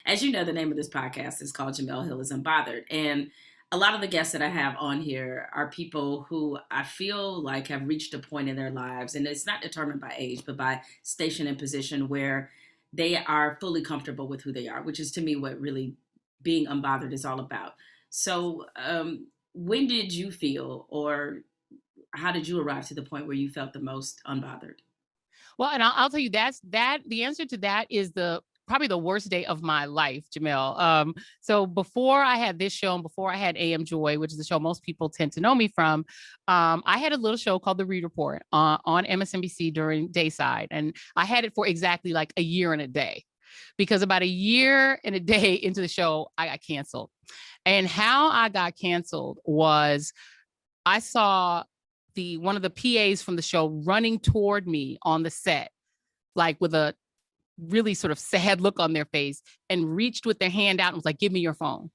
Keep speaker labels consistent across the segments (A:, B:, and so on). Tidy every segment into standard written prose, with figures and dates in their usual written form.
A: as you know, the name of this podcast is called Jemele Hill is Unbothered. And a lot of the guests that I have on here are people who I feel like have reached a point in their lives, and it's not determined by age, but by station and position, where they are fully comfortable with who they are, which is to me what really being unbothered is all about. So, when did you feel, or how did you arrive to the point where you felt the most unbothered?
B: Well, and I'll tell you the answer to that is probably the worst day of my life, Jemele. So before I had this show and before I had AM Joy, which is the show most people tend to know me from, I had a little show called the Reid Report on MSNBC during Dayside. And I had it for exactly like a year and a day, because about a year and a day into the show, I got canceled. And how I got canceled was I saw one of the PAs from the show running toward me on the set, like with a really sort of sad look on their face, and reached with their hand out and was like, "Give me your phone."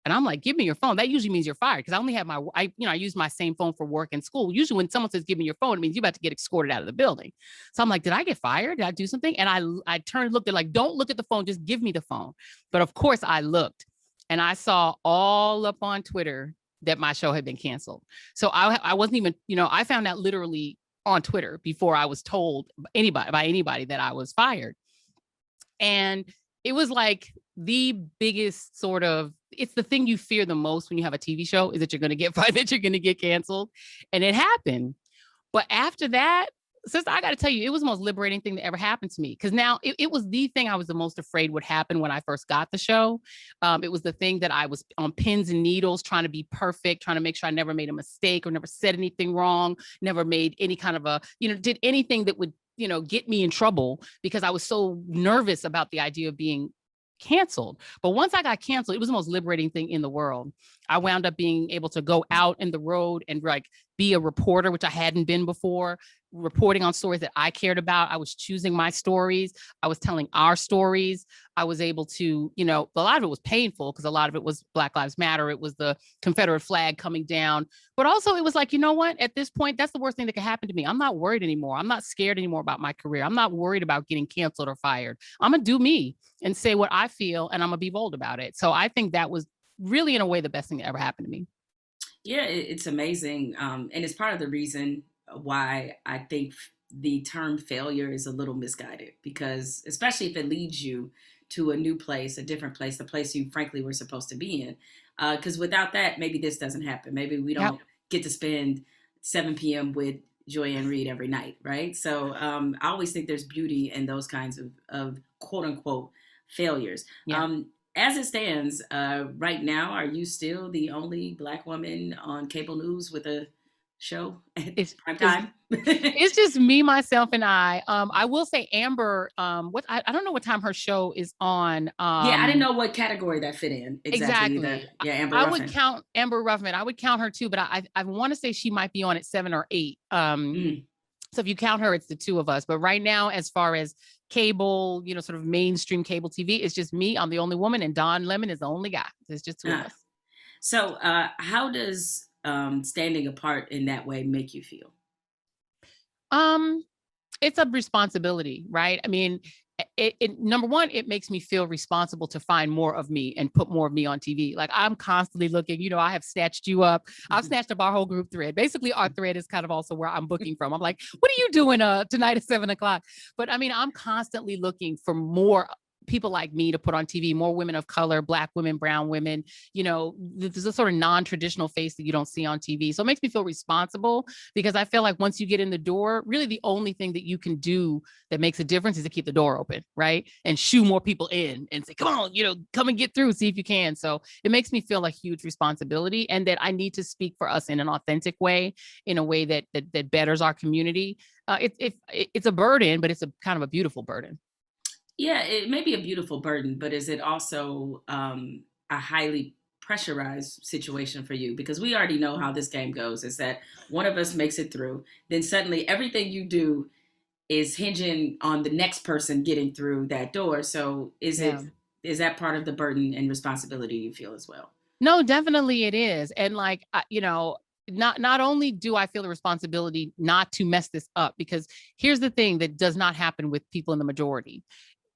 B: And I'm like, "Give me your phone." That usually means you're fired, because I only have I use my same phone for work and school. Usually when someone says, "Give me your phone," it means you're about to get escorted out of the building. So I'm like, did I get fired? Did I do something? And I turned and looked, they're like, "Don't look at the phone, just give me the phone." But of course I looked, and I saw all up on Twitter that my show had been canceled. So I wasn't even, I found out literally on Twitter before I was told by anybody that I was fired. And it was like the biggest it's the thing you fear the most when you have a TV show, is that you're going to get fired, that you're going to get canceled. And it happened. But after that, sister, I got to tell you, it was the most liberating thing that ever happened to me. Because now it was the thing I was the most afraid would happen when I first got the show. It was the thing that I was on pins and needles, trying to be perfect, trying to make sure I never made a mistake or never said anything wrong, never made any kind of did anything that would, get me in trouble, because I was so nervous about the idea of being canceled. But once I got canceled, it was the most liberating thing in the world. I wound up being able to go out in the road and like be a reporter, which I hadn't been before, reporting on stories that I cared about. I was choosing my stories. I was telling our stories. I was able to, a lot of it was painful, because a lot of it was Black Lives Matter. It was the Confederate flag coming down. But also it was like, you know what? At this point, that's the worst thing that could happen to me. I'm not worried anymore. I'm not scared anymore about my career. I'm not worried about getting canceled or fired. I'm going to do me and say what I feel, and I'm going to be bold about it. So I think that was really, in a way, the best thing that ever happened to me.
A: Yeah, it's amazing. And it's part of the reason why I think the term failure is a little misguided, because especially if it leads you to a new place, a different place, the place you frankly were supposed to be in. Because without that, maybe this doesn't happen. Maybe we
B: Yep.
A: don't get to spend 7 p.m. with Joy-Ann Reid every night, right? So I always think there's beauty in those kinds of quote unquote failures.
B: Yeah.
A: As it stands right now, are you still the only Black woman on cable news with a show at
B: It's,
A: prime
B: it's
A: time?
B: It's just me, myself, and I. I will say Amber. I don't know what time her show is on.
A: Yeah, I didn't know what category that fit in exactly either.
B: Exactly.
A: Yeah, Amber
B: I would
A: Ruffin.
B: count Amber Ruffin. I would count her too, but I want to say she might be on at 7 or 8.
A: Mm.
B: So if you count her, it's the two of us. But right now, as far as cable, sort of mainstream cable TV, it's just me. I'm the only woman, and Don Lemon is the only guy. It's just two of us.
A: So how does standing apart in that way make you feel?
B: It's a responsibility, right? I mean, number one, it makes me feel responsible to find more of me and put more of me on TV. Like, I'm constantly looking, I have snatched you up. I've snatched up our whole group thread. Basically, our thread is kind of also where I'm booking from. I'm like, what are you doing tonight at 7:00? But I mean, I'm constantly looking for more people like me to put on TV, more women of color, Black women, brown women, there's a sort of non-traditional face that you don't see on TV. So it makes me feel responsible, because I feel like once you get in the door, really the only thing that you can do that makes a difference is to keep the door open, right? And shoo more people in and say, come on, come and get through, see if you can. So it makes me feel a huge responsibility, and that I need to speak for us in an authentic way, in a way that betters our community. It's a burden, but it's a kind of a beautiful burden.
A: Yeah, it may be a beautiful burden, but is it also a highly pressurized situation for you? Because we already know how this game goes, is that one of us makes it through, then suddenly everything you do is hinging on the next person getting through that door. So is that part of the burden and responsibility you feel as well?
B: No, definitely it is. And like, not only do I feel the responsibility not to mess this up, because here's the thing that does not happen with people in the majority.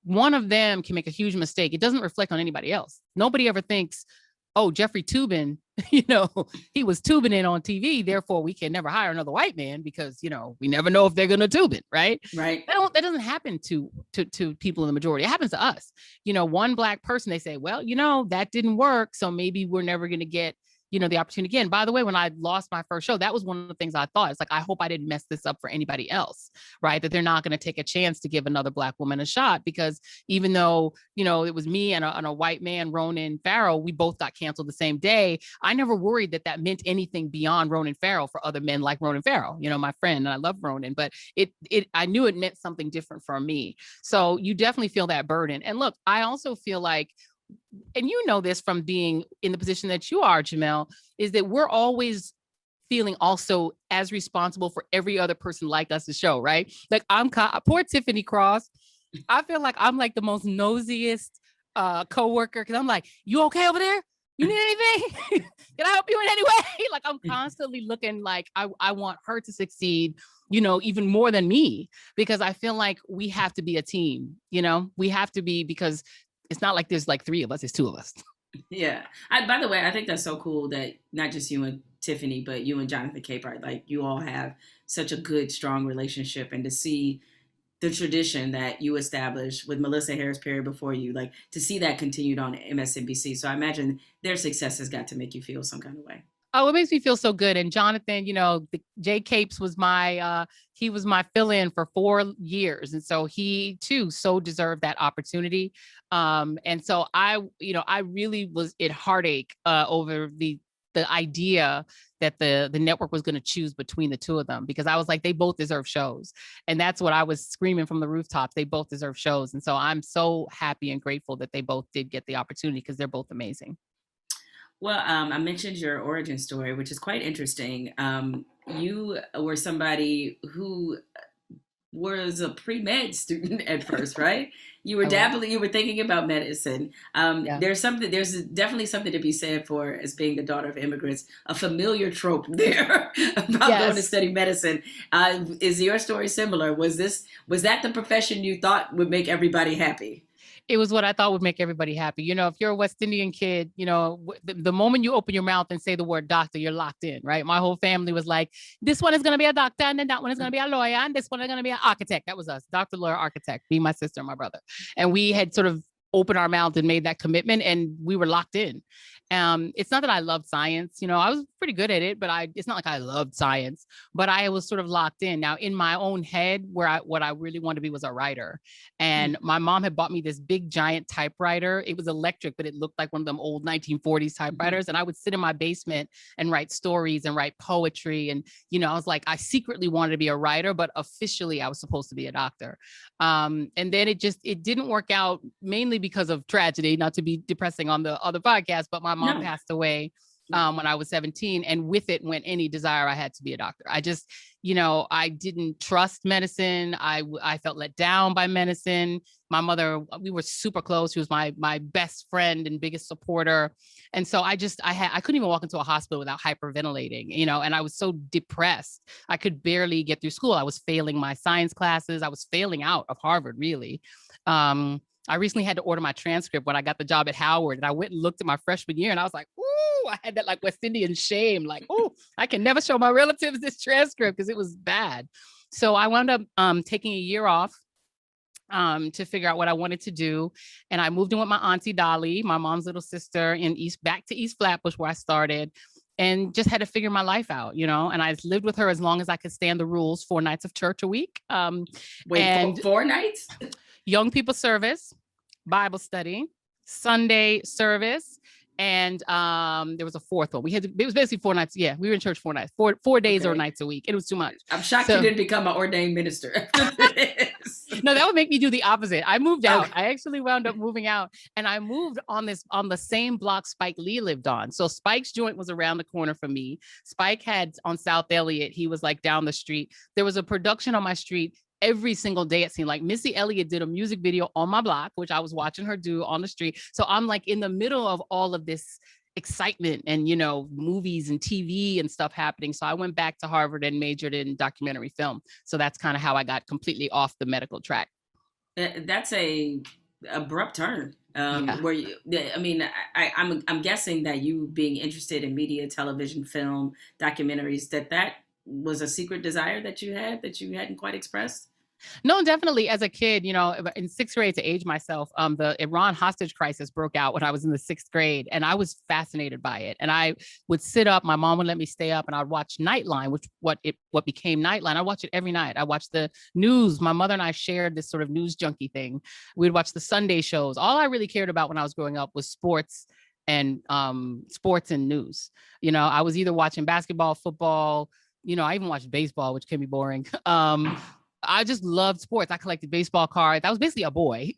B: one of them can make a huge mistake. It doesn't reflect on anybody else. Nobody ever thinks, oh, Jeffrey Toobin, he was tubing in on TV. Therefore, we can never hire another white man because, we never know if they're going to tube it. Right.
A: Right.
B: That doesn't happen to people in the majority. It happens to us. One Black person, they say, well, that didn't work. So maybe we're never going to get the opportunity again. By the way, when I lost my first show, that was one of the things I thought. It's like, I hope I didn't mess this up for anybody else, right? That they're not going to take a chance to give another Black woman a shot, because even though, it was me and a white man, Ronan Farrow, we both got canceled the same day. I never worried that meant anything beyond Ronan Farrow for other men like Ronan Farrow, my friend, and I love Ronan, but I knew it meant something different for me. So you definitely feel that burden. And look, I also feel like, and this from being in the position that you are, Jemele, is that we're always feeling also as responsible for every other person like us to show, right? Like poor Tiffany Cross. I feel like I'm like the most nosiest coworker, because I'm like, you okay over there? You need anything? Can I help you in any way? Like, I'm constantly looking like I want her to succeed, even more than me, because I feel like we have to be a team, we have to be, because it's not like there's like three of us, it's two of us.
A: Yeah. By the way, I think that's so cool that not just you and Tiffany, but you and Jonathan Capehart, like, you all have such a good, strong relationship. And to see the tradition that you established with Melissa Harris Perry before you, like, to see that continued on MSNBC. So I imagine their success has got to make you feel some kind of way.
B: Oh, it makes me feel so good. And Jonathan, Jay Capes was he was my fill-in for 4 years. And so he too so deserved that opportunity. And so I really was at heartache over the idea that the network was going to choose between the two of them, because I was like, they both deserve shows. And that's what I was screaming from the rooftops. They both deserve shows. And so I'm so happy and grateful that they both did get the opportunity, because they're both amazing.
A: Well, I mentioned your origin story, which is quite interesting. You were somebody who was a pre-med student at first, right? You were dabbling, you were thinking about medicine.
B: Yeah.
A: There's definitely something to be said for, as being the daughter of immigrants, a familiar trope there about going to study medicine. Is your story similar? Was that the profession you thought would make everybody happy?
B: It was what I thought would make everybody happy. If you're a West Indian kid, the moment you open your mouth and say the word doctor, you're locked in, right? My whole family was like, this one is going to be a doctor, and then that one is going to be a lawyer, and this one is going to be an architect. That was us, doctor, lawyer, architect, me, my sister, and my brother. And we had sort of opened our mouth and made that commitment, and we were locked in. It's not that I loved science, I was pretty good at it, but it's not like I loved science, but I was sort of locked in. Now, in my own head, what I really wanted to be was a writer. And my mom had bought me this big giant typewriter. It was electric, but it looked like one of them old 1940s typewriters. And I would sit in my basement and write stories and write poetry. And, I was like, I secretly wanted to be a writer, but officially I was supposed to be a doctor. And then it didn't work out, mainly because of tragedy, not to be depressing on the other podcast, but my mom passed away when I was 17. And with it went any desire I had to be a doctor. I just, I didn't trust medicine. I felt let down by medicine. My mother, we were super close. She was my best friend and biggest supporter. And so I couldn't even walk into a hospital without hyperventilating, and I was so depressed. I could barely get through school. I was failing my science classes. I was failing out of Harvard, really. I recently had to order my transcript when I got the job at Howard, and I went and looked at my freshman year, and I was like, ooh, I had that like West Indian shame, like, ooh, I can never show my relatives this transcript because it was bad. So I wound up taking a year off to figure out what I wanted to do. And I moved in with my auntie Dolly, my mom's little sister, back to East Flatbush, where I started, and just had to figure my life out, and I lived with her as long as I could stand the rules, 4 nights of church a week.
A: Wait, 4 nights?
B: Young people service, Bible study, Sunday service, and there was a fourth one. It was basically 4 nights. Yeah, we were in church 4 nights, four days or nights a week. It was too much.
A: I'm shocked you didn't become an ordained minister after this.
B: No, that would make me do the opposite. I moved out. I actually wound up moving out, and I moved on the same block Spike Lee lived on. So Spike's joint was around the corner from me. Spike had on South Elliott. He was like down the street. There was a production on my street every single day. It seemed like Missy Elliott did a music video on my block, which I was watching her do on the street. So I'm like in the middle of all of this excitement and, movies and TV and stuff happening. So I went back to Harvard and majored in documentary film. So that's kind of how I got completely off the medical track.
A: That's a abrupt turn.
B: Yeah.
A: Where you, I mean, I'm guessing that you being interested in media, television, film, documentaries, that was a secret desire that you had that you hadn't quite expressed.
B: No, definitely. As a kid, in sixth grade, to age myself, the Iran hostage crisis broke out when I was in the sixth grade, and I was fascinated by it. And I would sit up. My mom would let me stay up, and I'd watch Nightline, what became Nightline. I watch it every night. I watched the news. My mother and I shared this sort of news junkie thing. We'd watch the Sunday shows. All I really cared about when I was growing up was sports and news. I was either watching basketball, football. I even watched baseball, which can be boring. I just loved sports. I collected baseball cards. I was basically a boy.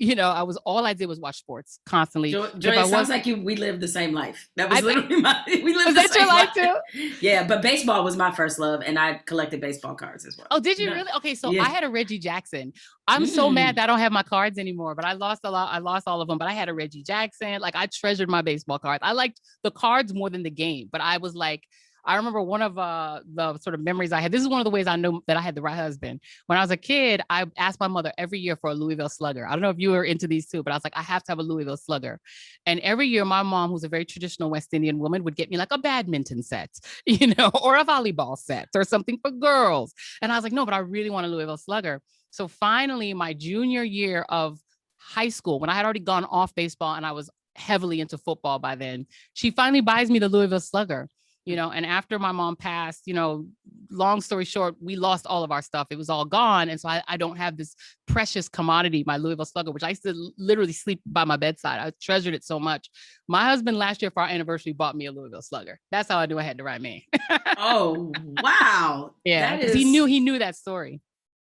B: All I did was watch sports constantly.
A: Joy, it sounds like we lived the same life. That was literally we lived
B: was
A: the
B: that
A: same
B: your life
A: life
B: too?
A: Yeah, but baseball was my first love, and I collected baseball cards as well.
B: Oh, did you really? Okay, so
A: Yeah.
B: I had a Reggie Jackson. I'm so mad that I don't have my cards anymore, but I lost a lot. I lost all of them, but I had a Reggie Jackson. Like, I treasured my baseball cards. I liked the cards more than the game, but I was like, I remember one of the sort of memories I had. This is one of the ways I know that I had the right husband. When I was a kid, I asked my mother every year for a Louisville Slugger. I don't know if you were into these too, but I was like, I have to have a Louisville Slugger. And every year, my mom, who's a very traditional West Indian woman, would get me like a badminton set, or a volleyball set or something for girls. And I was like, no, but I really want a Louisville Slugger. So finally, my junior year of high school, when I had already gone off baseball and I was heavily into football by then, she finally buys me the Louisville Slugger. And after my mom passed, long story short, we lost all of our stuff. It was all gone. And so I don't have this precious commodity, my Louisville Slugger, which I used to literally sleep by my bedside. I treasured it so much. My husband last year for our anniversary bought me a Louisville Slugger. That's how I knew I had the right man.
A: Oh, wow.
B: Yeah, because he knew that story.